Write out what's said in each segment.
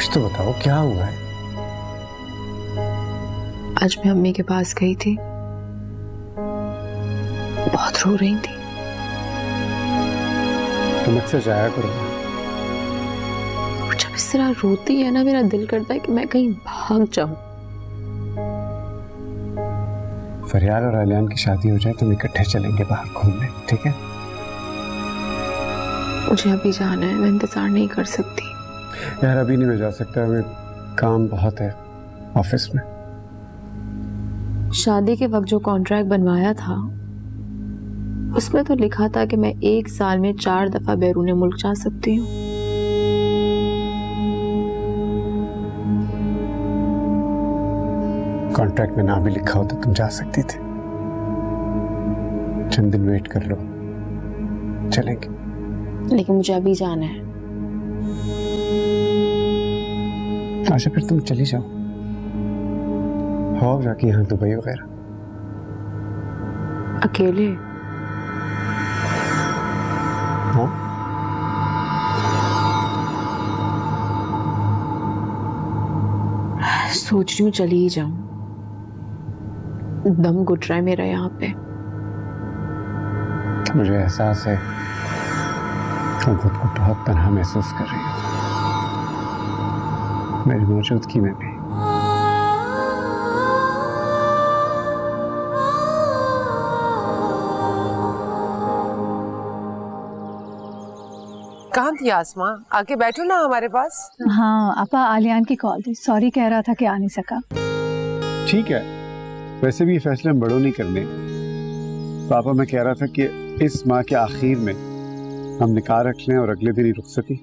कुछ तो बताओ, क्या हुआ है? आज मैं अम्मी के पास गई थी, बहुत रो रही थी। तुम अक्सर जाया करो। जब इस तरह रोती है ना, मेरा दिल करता है कि मैं कहीं भाग जाऊं। फरियाल और आलियान की शादी हो जाए तो हम इकट्ठे चलेंगे बाहर घूमने, ठीक है? मुझे अभी जाना है, मैं इंतजार नहीं कर सकती। यार अभी नहीं मैं जा सकता, अभी काम बहुत है ऑफिस में। शादी के वक्त जो कॉन्ट्रैक्ट बनवाया था उसमें तो लिखा था कि मैं 1 साल में 4 दफा बैरून मुल्क जा सकती हूँ। कॉन्ट्रैक्ट में ना भी लिखा हो तो तुम जा सकती थी। चंद दिन वेट कर लो, चलेंगे। लेकिन मुझे अभी जाना है। अच्छा फिर तुम चली जाओ, हो जाके यहाँ दुबई वगैरह। अकेले? हाँ सोच रही हूँ चली ही जाऊं, दम घुट रहा है मेरा यहाँ पे। मुझे एहसास है तुम खुद को बहुत तन्हा महसूस कर रही हो, मेरी मौजूदगी में भी। कहाँ थी आसमां? आके बैठो ना हमारे पास। हाँ आपा, आलियान की कॉल थी, सॉरी कह रहा था कि आ नहीं सका। ठीक है, वैसे भी ये फैसले हम बड़ों नहीं करने। पापा मैं कह रहा था कि इस माह के आखिर में हम निकाह रख लें और अगले दिन ही रुखसती।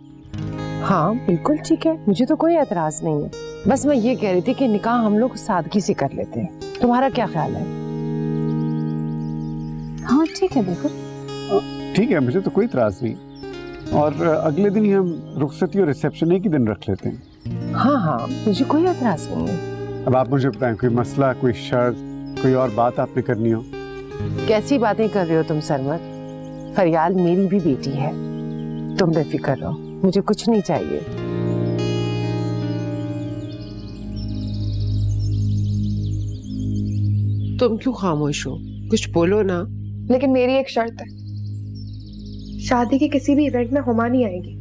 हाँ बिल्कुल ठीक है, मुझे तो कोई एतराज नहीं है। बस मैं ये कह रही थी कि निकाह हम लोग सादगी से कर लेते हैं, तुम्हारा क्या ख्याल है? हाँ ठीक है, बिल्कुल ठीक है, मुझे तो कोई एतराज नहीं। और अगले दिन ही हम रुखसती और रिसेप्शन एक ही दिन रख लेते हैं। हाँ हाँ मुझे कोई एतराज नहीं है। अब आप मुझे बताएं, कोई मसला, कोई शर्त, कोई और बात आपने करनी हो? कैसी बातें कर रहे हो तुम सरमद? फरियाल मेरी भी बेटी है, तुम बेफिक्र रहो, मुझे कुछ नहीं चाहिए। तुम क्यों खामोश हो? कुछ बोलो ना। लेकिन मेरी एक शर्त है, शादी के किसी भी इवेंट में हुमा नहीं आएगी।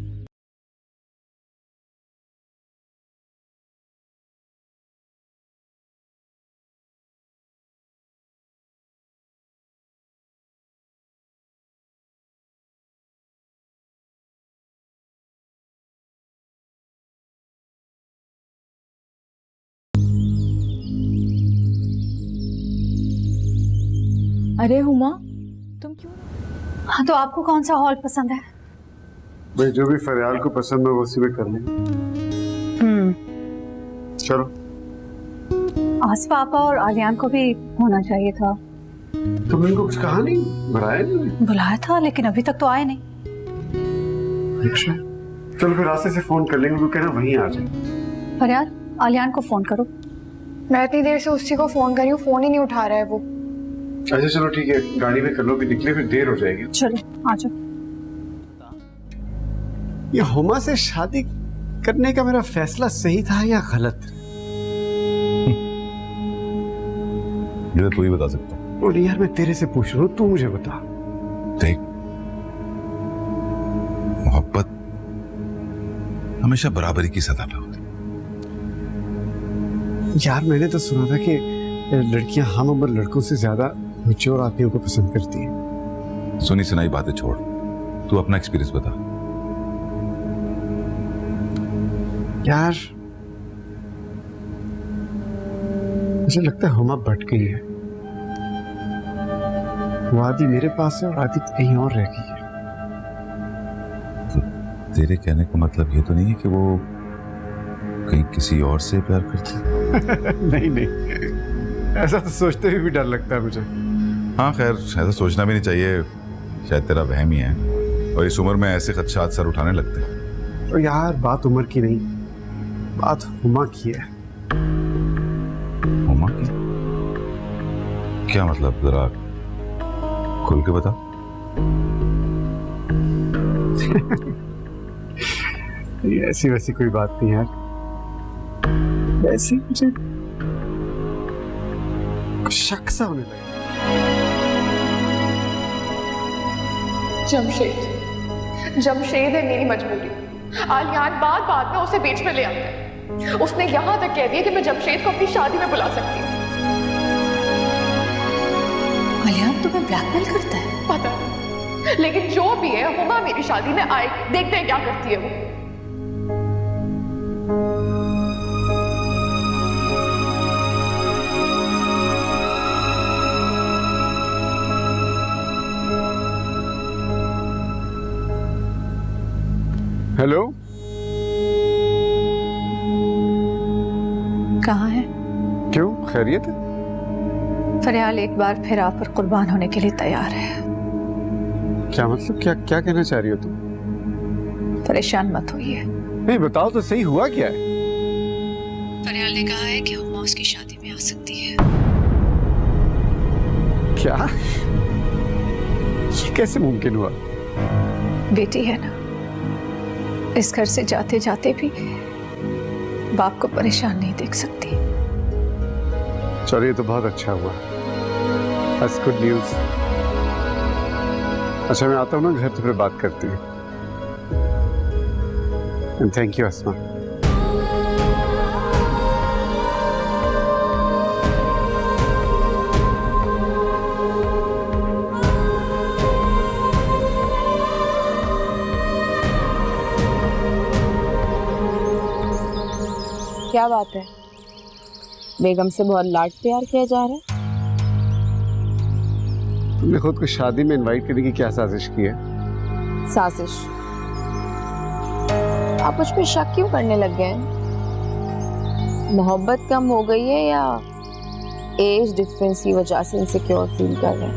अरे हुमा, तुम क्यों? हाँ तो आपको कौन सा हॉल पसंद है? भाई जो भी फरियाल को पसंद हो वो उसी में कर लें। चलो। आसफा आपा और आलियान को भी होना चाहिए था। तुमने इनको कुछ कहा नहीं, बुलाया नहीं? बुलाया था लेकिन अभी तक तो आए नहीं। अच्छा चलो फिर रास्ते से फोन कर लेंगे, वो कहना वहीं आ जाए। फरियाल, आलियान को फोन करो। मैं इतनी देर से उसी को फोन कर रही हूँ, फोन ही नहीं उठा रहा है वो। अच्छा चलो ठीक है, गाड़ी में कर लो, भी निकले फिर देर हो जाएगी। चलो आ जाओ। ये हुमा से शादी करने का मेरा फैसला सही था या गलत? ये तो तू ही बता सकता। बोल यार, मैं तेरे से पूछ रहा हूँ, तू मुझे बता। देख, मोहब्बत हमेशा बराबरी की सतह पे होती। यार मैंने तो सुना था कि लड़कियां हम उम्र लड़कों से ज्यादा मैच्योर आदमियों को पसंद करती हैं। सुनी सुनाई बातें छोड़, तू अपना एक्सपीरियंस बता। यार मुझे लगता है हुमा भटक गई है। वो आधी मेरे पास है और आधी कहीं और रह गई है। तो तेरे कहने का मतलब ये तो नहीं है कि वो कहीं किसी और से प्यार करती है? नहीं नहीं, ऐसा तो सोचते हुए भी डर लगता है मुझे। हाँ खैर, ऐसा सोचना भी नहीं चाहिए, शायद तेरा वहम ही है, और इस उम्र में ऐसे खदशात सर उठाने लगते हैं। तो यार बात उम्र की नहीं, बात हुमा की है। हुमा की? क्या मतलब, जरा खुल के बता। ऐसी वैसी कोई बात नहीं यार, वैसे ही मुझे कुछ शक सा होने लगा। जमशेद है मेरी मजबूरी। आलियान बात बात में उसे बीच में ले आते हैं। उसने यहाँ तक कह दिया कि मैं जमशेद को अपनी शादी में बुला सकती हूँ। आलियान तुम्हें ब्लैकमेल करता है? पता नहीं, लेकिन जो भी है हुमा मेरी शादी में आएगी। देखते हैं क्या करती है वो। हेलो, कहाँ है? क्यों, खैरियत है? फरियाल एक बार फिर आप पर कुर्बान होने के लिए तैयार है। क्या मतलब, क्या क्या कहना चाह रही हो तुम? परेशान मत होइए। नहीं, बताओ तो सही, हुआ क्या है? फरियाल ने कहा है कि हुमा उसकी शादी में आ सकती है। क्या? ये कैसे मुमकिन हुआ? बेटी है ना, इस घर से जाते जाते भी बाप को परेशान नहीं देख सकती। चलो, ये तो बहुत अच्छा हुआ। That's good news। अच्छा, मैं आता हूँ ना घर, तो फिर बात करती हूँ। And thank you, अस्मा। क्या बात है, बेगम से बहुत लाड प्यार किया जा रहा है? तुमने खुद को शादी में इनवाइट करने की क्या साजिश की है? साजिश? आप मुझ पे शक क्यों करने लग गए हैं? मोहब्बत कम हो गई है या एज डिफरेंस की वजह से इनसिक्योर फील कर रहे हैं?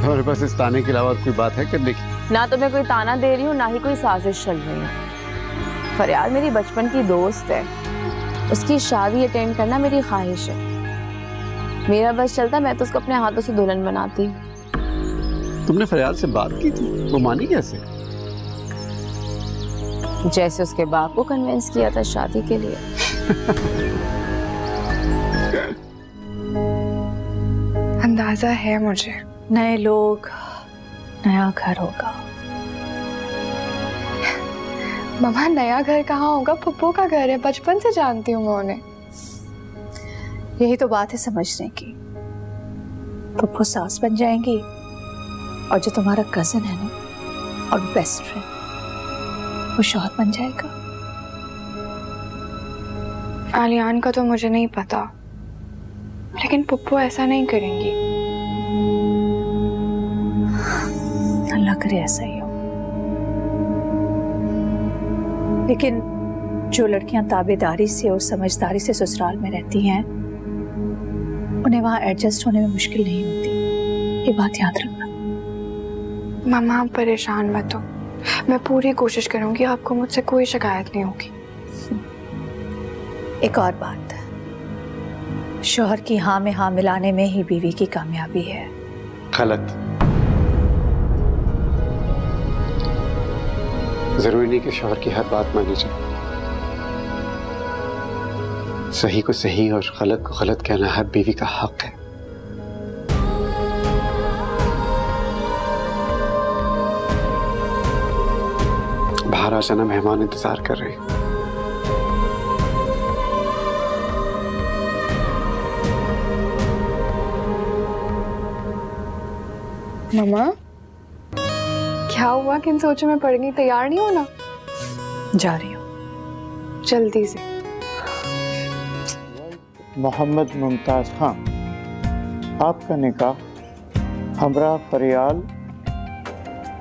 हमारे पास इस ताने के अलावा कोई बात है करने की? ना तो मैं कोई ताना दे रही हूँ, ना ही कोई साजिश चल रही है। फरियाल मेरी बचपन की दोस्त है, उसकी शादी अटेंड करना मेरी ख्वाहिश है। मेरा बस चलता, मैं तो उसको अपने हाथों से दुल्हन बनाती। तुमने फरियाल से बात की थी? वो मानी कैसे? जैसे उसके बाप को कन्विंस किया था शादी के लिए। अंदाजा है मुझे। नए लोग, नया घर होगा। मम्मा, नया घर कहाँ होगा? पप्पू का घर है, बचपन से जानती हूँ मैं उन्हें। यही तो बात है समझने की। पप्पू सास बन जाएंगी और जो तुम्हारा कजन है ना और बेस्ट फ्रेंड, वो शौहर बन जाएगा। आलियान का तो मुझे नहीं पता, लेकिन पप्पू ऐसा नहीं करेंगी। अल्लाह करे ऐसा ही हो। लेकिन जो लड़कियां ताबेदारी से और समझदारी से ससुराल में रहती हैं, उन्हें वहां एडजस्ट होने में मुश्किल नहीं होती। ये बात याद रखना। मम्मा, आप परेशान मत हो, मैं पूरी कोशिश करूंगी, आपको मुझसे कोई शिकायत नहीं होगी। एक और बात, शौहर की हाँ में हाँ मिलाने में ही बीवी की कामयाबी है। गलत। जरूरी नहीं कि शौहर की हर बात मानी जाए। सही को सही और गलत को गलत कहना हर बीवी का हक है। बाहर आ जाना, मेहमान इंतजार कर रहे हैं। मम्मा, क्या हुआ? किन सोचों में पड़ गई? तैयार नहीं हो ना? जा रही हूँ जल्दी से। मोहम्मद मुमताज खान, आपका निकाह हमरा फरियाल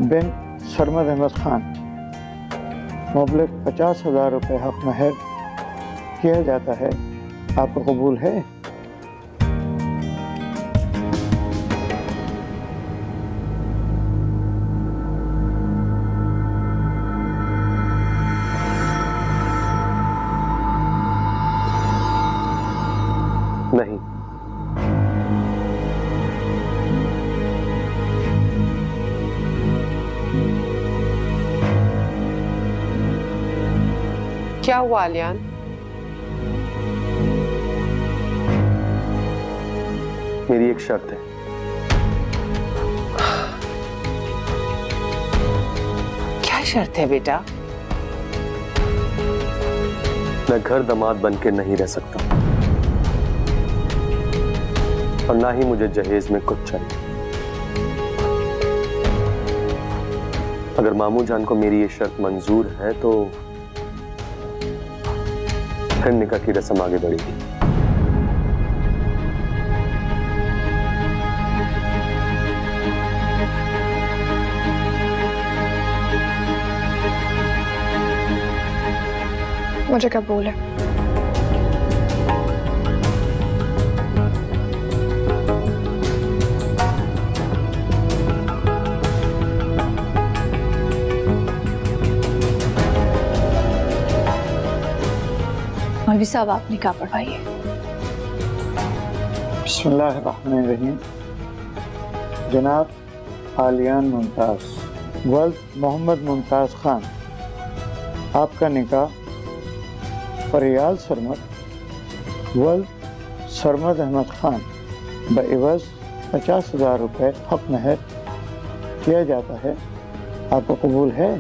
बिन सरमद अहमद खान मबलग 50,000 रुपये हक महर किया जाता है। आपको कबूल है? नहीं। क्या हुआ आलियान? मेरी एक शर्त है। क्या शर्त है बेटा? मैं घर दामाद बन के नहीं रह सकता और ना ही मुझे जहेज में कुछ चाहिए। अगर मामू जान को मेरी ये शर्त मंजूर है तो फिर निकाह की रस्म आगे बढ़ेगी। मुझे कबूल है। मौलवी साहब आप निकाह पढ़वाइए। बिस्मिल्लाहिर्रहमानिर्रहीम। जनाब आलियान मुमताज वल्द मोहम्मद मुमताज खान, आपका निकाह फरियाल सरमद वल्द सरमद अहमद खान बइवज़ 50,000 रुपये हक महर किया जाता है। आपको कबूल है?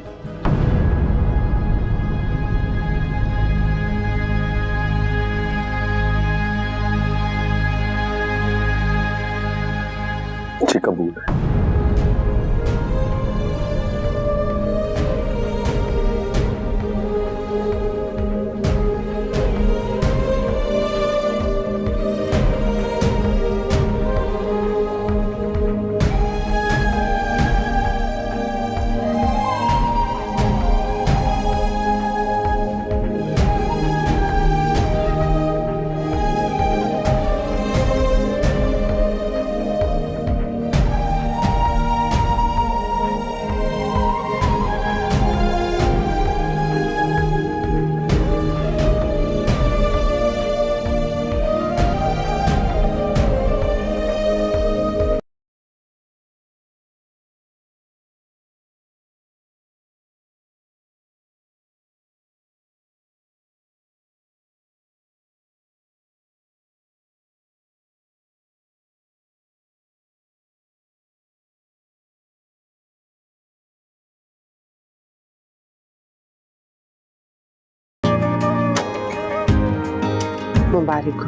जी कबूल है। मुबारक हो।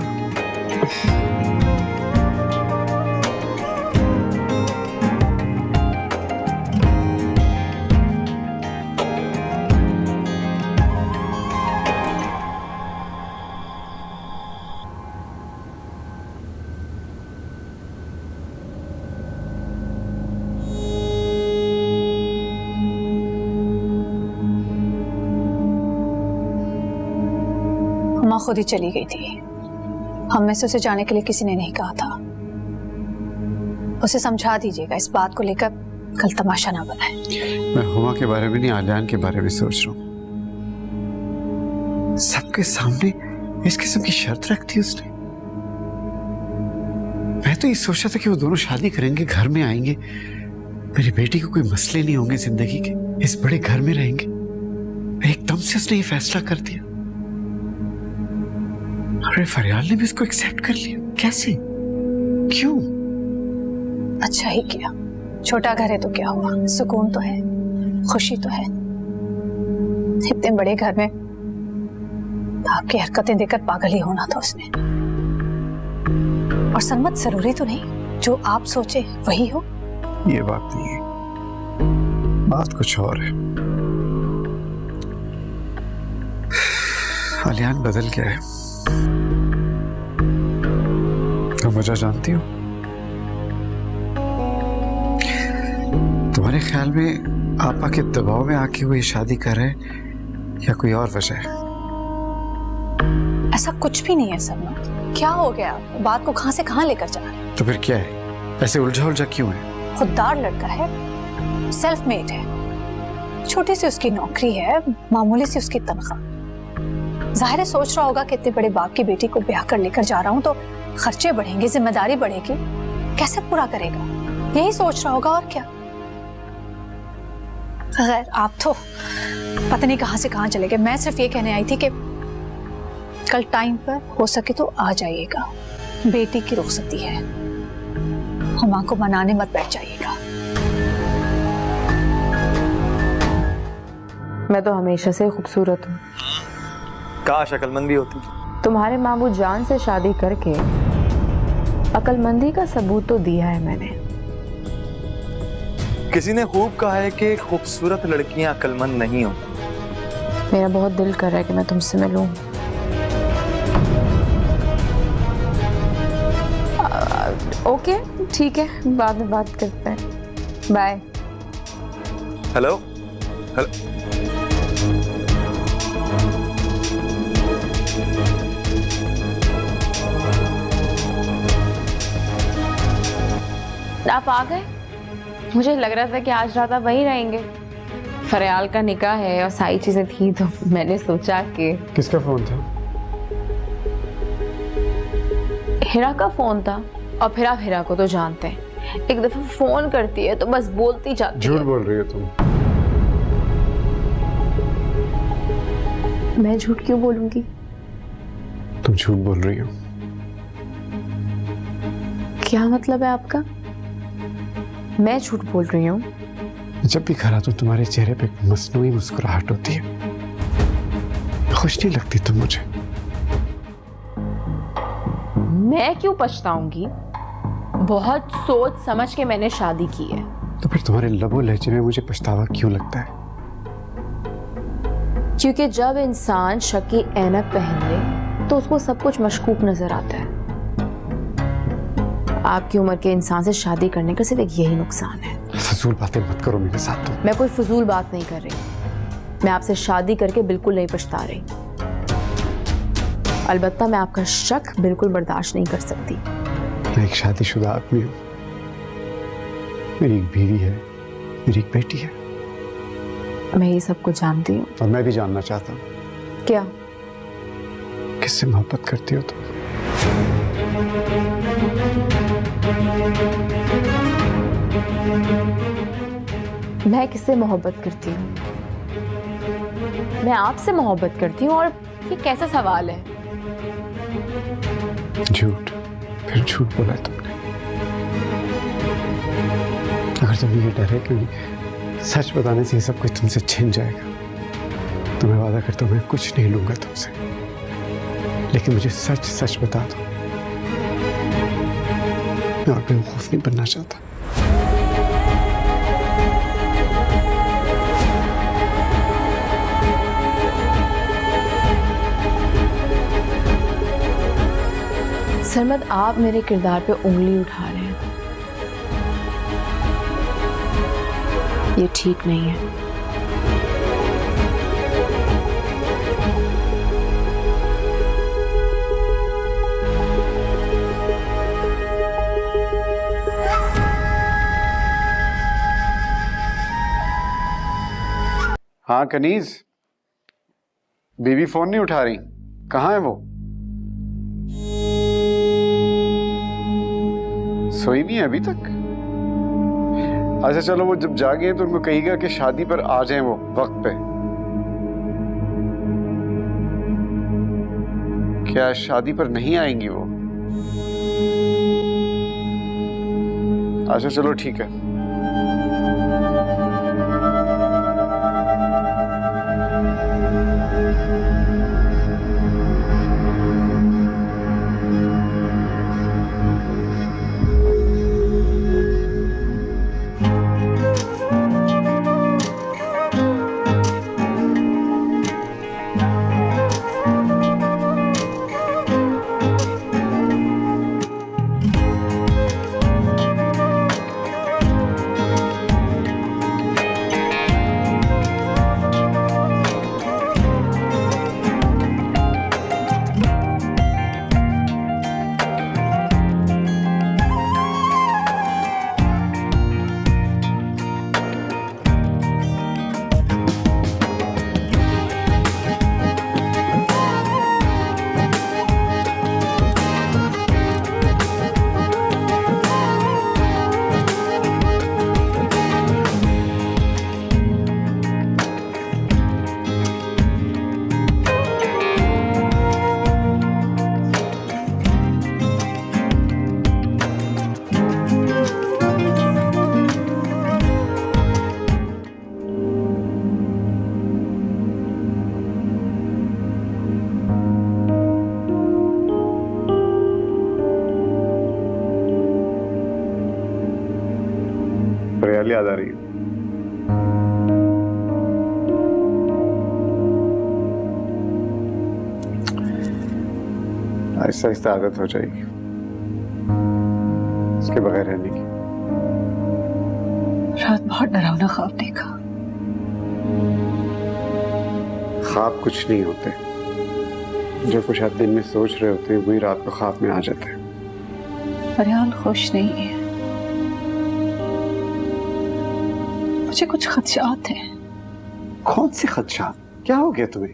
माँ खुद ही चली गई थी। हम में से उसे जाने के लिए किसी ने नहीं कहा था। उसे समझा दीजिएगा इस बात को लेकर कल तमाशा ना बनाए। मैं हुमा के बारे में नहीं, आलियान के बारे में सोच रहा हूँ। सबके सामने इस किस्म की शर्त रख दी उसने। मैं तो ये सोचा था कि वो दोनों शादी करेंगे, घर में आएंगे, मेरी बेटी को कोई मसले नहीं होंगे जिंदगी के, इस बड़े घर में रहेंगे। एकदम से उसने ये फैसला कर दिया। अरे फरियाल ने भी इसको एक्सेप्ट कर लिया। कैसे? क्यों? अच्छा ही किया। छोटा घर है तो क्या हुआ, सुकून तो है, खुशी तो है। इतने बड़े घर में आपकी हरकतें देखकर पागल ही होना था उसने। और सरमत जरूरी तो नहीं जो आप सोचे वही हो। ये बात नहीं है, बात कुछ और है। आलियान बदल गया है। तुम वजह जानती हो? तुम्हारे ख्याल में आपा के दबाव में आके वो ये शादी कर रहे हैं या कोई और वजह है? ऐसा कुछ भी नहीं है सरमत। क्या हो गया? बात को कहां से कहां लेकर जा रहे हैं? तो फिर क्या है? ऐसे उलझा उलझा क्यों है? खुददार लड़का है, सेल्फ मेड है, छोटी सी उसकी नौकरी है, मामूली सी उसकी तनख्वाह। जाहिर है सोच रहा होगा कि इतने बड़े बाप की बेटी को ब्याह कर लेकर जा रहा हूं तो खर्चे बढ़ेंगे, जिम्मेदारी बढ़ेगी, कैसे पूरा करेगा, यही सोच रहा होगा और क्या। खैर आप तो पता नहीं कहां से कहां चले गए। मैं सिर्फ ये कहने आई थी कि कल टाइम पर हो सके तो आ जाइएगा, बेटी की रुखसती है। हुमा को मनाने मत बैठ जाइएगा। मैं तो हमेशा से खूबसूरत हूँ। काश अकलमंद भी होती। तुम्हारे मामू जान से शादी करके अकलमंदी का सबूत तो दिया है मैंने। किसी ने खूब कहा है कि खूबसूरत लड़कियां अकलमंद नहीं होती। मेरा बहुत दिल कर रहा है कि मैं तुमसे मिलूं। ओके ठीक है, बाद में बात करते हैं। बाय। Hello hello. आप आ गए? मुझे लग रहा था कि आज रात आप वहीं रहेंगे। फरियाल का निकाह है और सारी चीजें थी तो मैंने सोचा कि किसका फोन था? हिरा का फोन था। और फिर आप हिरा को तो जानते हैं, एक दफा फोन करती है तो बस बोलती जाती है। झूठ बोल रही हो तुम। मैं झूठ क्यों बोलूंगी? तुम झूठ बोल रही हो। क्या मतलब है आपका? मैं झूठ बोल रही हूँ? जब भी घर आता हूं तुम्हारे चेहरे पे एक मसनूई मुस्कुराहट होती है। खुश नहीं लगती तुम मुझे। मैं क्यों पछताऊंगी? बहुत सोच समझ के मैंने शादी की है। तो फिर तुम्हारे लबो लहजे में मुझे पछतावा क्यों लगता है? क्योंकि जब इंसान शक की ऐनक पहन ले तो उसको सब कुछ मशकूक नजर आता है। आपकी उम्र के इंसान से शादी करने का सिर्फ एक यही नुकसान है। फजूल बातें मत करो मेरे साथ तुम। मैं कोई फजूल बात नहीं कर रही। मैं आपसे शादी करके बिल्कुल नहीं पछता रही। अलबत्ता मैं आपका शक बिल्कुल बर्दाश्त नहीं कर सकती। मैं एक शादीशुदा आदमी हूँ। मेरी एक बीवी है, मेरी एक बेटी है। मैं ये सब कुछ जानती हूँ। और मैं भी जानना चाहता हूँ। क्या? किससे मोहब्बत करती हो तुम? मैं किससे मोहब्बत करती हूँ? मैं आपसे मोहब्बत करती हूँ। और ये कैसा सवाल है? झूठ। फिर झूठ बोला तुमने। अगर तुम्हें ये डर है कि सच बताने से ये सब कुछ तुमसे छिन जाएगा तो मैं वादा करता हूँ मैं कुछ नहीं लूंगा तुमसे। लेकिन मुझे सच सच बता दो। मैं और बेवकूफ नहीं बनना चाहता। सरमद, आप मेरे किरदार पे उंगली उठा रहे हैं। ये ठीक नहीं है। हाँ कनीज, बीवी फोन नहीं उठा रही। कहाँ है वो? सोई नहीं है अभी तक? अच्छा चलो, वो जब जागे तो उनको कहिएगा कि शादी पर आ जाएं वो वक्त पे। क्या शादी पर नहीं आएंगी वो? अच्छा चलो ठीक है। कल याद आ रही है। आहिस्ता आहिस्ता आदत हो जाएगी इसके बगैर रहने की। रात बहुत डरावना ख्वाब देखा। ख्वाब कुछ नहीं होते, जो कुछ आप दिन में सोच रहे होते हैं वही रात को ख्वाब में आ जाते हैं। फरियाल खुश नहीं है, मुझे कुछ खदशात हैं। कौन से खदशात? क्या हो गया तुम्हें?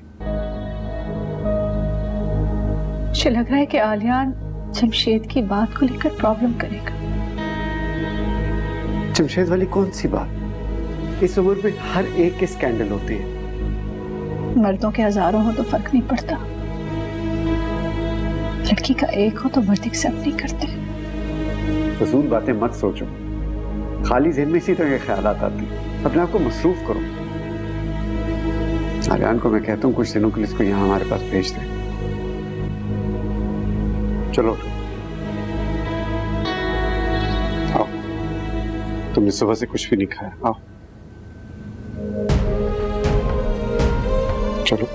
मुझे लग रहा है कि आलियान जमशेद की बात को लेकर प्रॉब्लम करेगा। जमशेद वाली कौन सी बात? इस उम्र में हर एक के स्कैंडल होती है। मर्दों के हजारों हो तो फर्क नहीं पड़ता, लड़की का एक हो तो मर्द एक्सेप्ट नहीं करते। फजूल बातें मत सोचो, खाली ज़हन में इसी तरह के ख्यालात आते हैं। अपने आप को मसरूफ करो। आलियान को मैं कहता हूँ कुछ दिनों के लिए इसको यहाँ हमारे पास भेज दे। चलो आओ, तुमने सुबह से कुछ भी नहीं खाया, आओ चलो।